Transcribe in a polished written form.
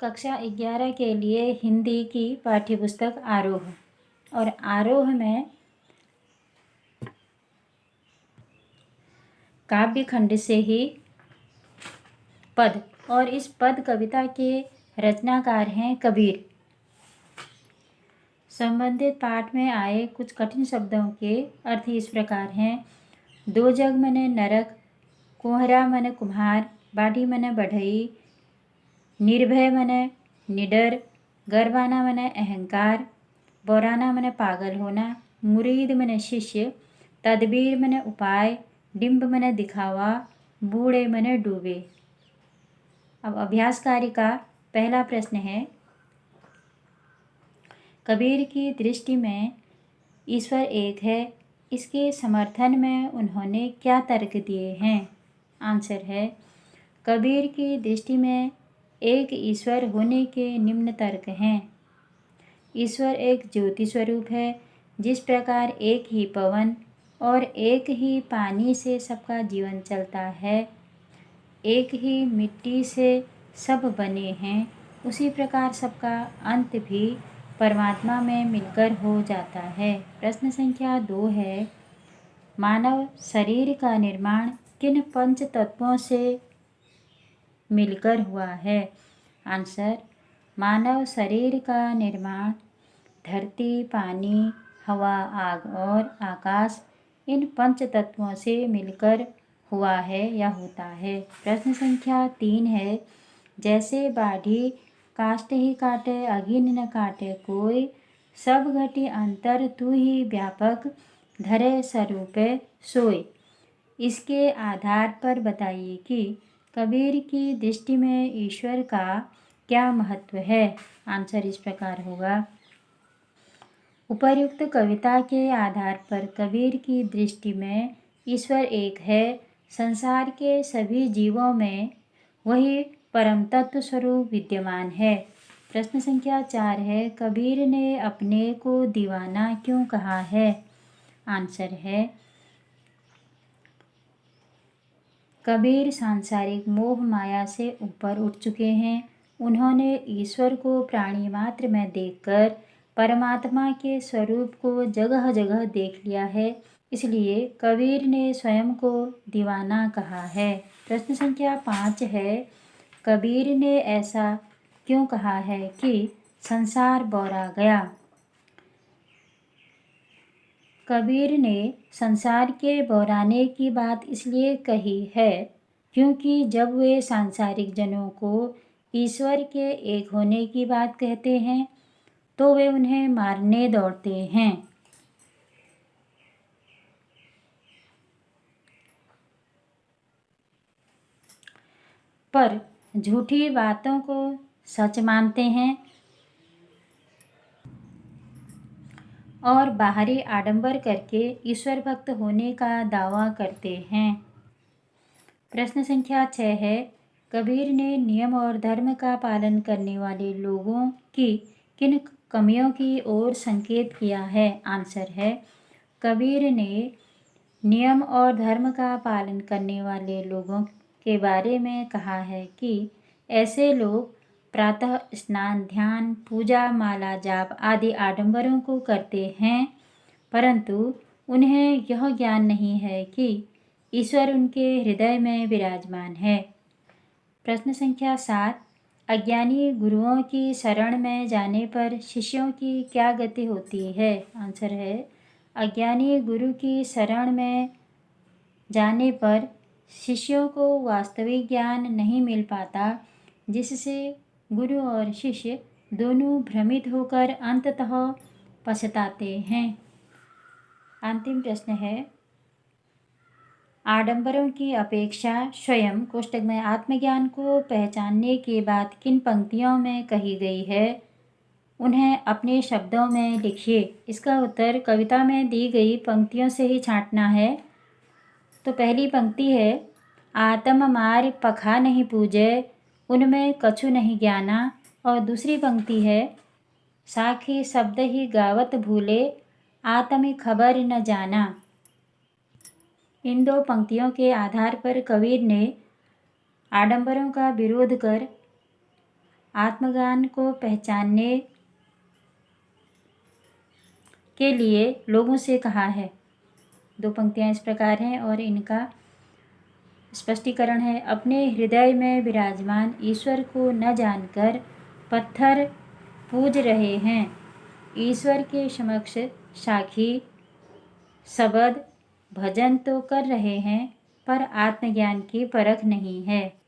कक्षा 11 के लिए हिंदी की पाठ्यपुस्तक आरोह। और आरोह में काव्य खंड से ही पद, और इस पद कविता के रचनाकार हैं कबीर। संबंधित पाठ में आए कुछ कठिन शब्दों के अर्थ इस प्रकार हैं। दो जग मने नरक, कुम्हरा मने कुम्हार, बाढ़ी मने बढ़ई, निर्भय मने निडर, गर्वाना मने अहंकार, बोराना मने पागल होना, मुरीद मने शिष्य, तदबीर मने उपाय, डिंब मने दिखावा, बूढ़े मने डूबे। अब अभ्यास कार्य का पहला प्रश्न है, कबीर की दृष्टि में ईश्वर एक है, इसके समर्थन में उन्होंने क्या तर्क दिए हैं? आंसर है, कबीर की दृष्टि में एक ईश्वर होने के निम्न तर्क हैं। ईश्वर एक ज्योति स्वरूप है। जिस प्रकार एक ही पवन और एक ही पानी से सबका जीवन चलता है, एक ही मिट्टी से सब बने हैं, उसी प्रकार सबका अंत भी परमात्मा में मिलकर हो जाता है। प्रश्न संख्या 2 है, मानव शरीर का निर्माण किन पंच तत्वों से मिलकर हुआ है? आंसर, मानव शरीर का निर्माण धरती, पानी, हवा, आग और आकाश, इन पंच तत्वों से मिलकर हुआ है या होता है। प्रश्न संख्या 3 है, जैसे बाढ़ी काष्ठ ही काटे अगिन न काटे कोई, सब घटी अंतर तू ही व्यापक धरे स्वरूपे सोई। इसके आधार पर बताइए कि कबीर की दृष्टि में ईश्वर का क्या महत्व है? आंसर इस प्रकार होगा, उपर्युक्त कविता के आधार पर कबीर की दृष्टि में ईश्वर एक है। संसार के सभी जीवों में वही परम तत्व स्वरूप विद्यमान है। प्रश्न संख्या 4 है, कबीर ने अपने को दीवाना क्यों कहा है? आंसर है, कबीर सांसारिक मोह माया से ऊपर उठ चुके हैं। उन्होंने ईश्वर को प्राणी मात्र में देखकर परमात्मा के स्वरूप को जगह जगह देख लिया है, इसलिए कबीर ने स्वयं को दीवाना कहा है। प्रश्न संख्या 5 है, कबीर ने ऐसा क्यों कहा है कि संसार बौरा गया? कबीर ने संसार के बौराने की बात इसलिए कही है क्योंकि जब वे सांसारिक जनों को ईश्वर के एक होने की बात कहते हैं तो वे उन्हें मारने दौड़ते हैं। पर झूठी बातों को सच मानते हैं और बाहरी आडंबर करके ईश्वर भक्त होने का दावा करते हैं। प्रश्न संख्या 6 है, कबीर ने नियम और धर्म का पालन करने वाले लोगों की किन कमियों की ओर संकेत किया है? आंसर है, कबीर ने नियम और धर्म का पालन करने वाले लोगों के बारे में कहा है कि ऐसे लोग प्रातः स्नान, ध्यान, पूजा, माला जाप आदि आडंबरों को करते हैं, परंतु उन्हें यह ज्ञान नहीं है कि ईश्वर उनके हृदय में विराजमान है। प्रश्न संख्या 7, अज्ञानी गुरुओं की शरण में जाने पर शिष्यों की क्या गति होती है? आंसर है, अज्ञानी गुरु की शरण में जाने पर शिष्यों को वास्तविक ज्ञान नहीं मिल पाता, जिससे गुरु और शिष्य दोनों भ्रमित होकर अंततः पछताते हैं। अंतिम प्रश्न है, आडंबरों की अपेक्षा स्वयं कोष्टक में आत्मज्ञान को पहचानने की बात किन पंक्तियों में कही गई है? उन्हें अपने शब्दों में लिखिए। इसका उत्तर कविता में दी गई पंक्तियों से ही छांटना है। तो पहली पंक्ति है, आत्म मार पखा नहीं पूजे, उनमें कछु नहीं ज्ञाना। और दूसरी पंक्ति है, साखी शब्द ही गावत भूले, आत्म खबर न जाना। इन दो पंक्तियों के आधार पर कबीर ने आडंबरों का विरोध कर आत्मज्ञान को पहचानने के लिए लोगों से कहा है। 2 पंक्तियाँ इस प्रकार हैं और इनका स्पष्टीकरण है। अपने हृदय में विराजमान ईश्वर को न जानकर पत्थर पूज रहे हैं। ईश्वर के समक्ष साखी शब्द भजन तो कर रहे हैं, पर आत्मज्ञान की परख नहीं है।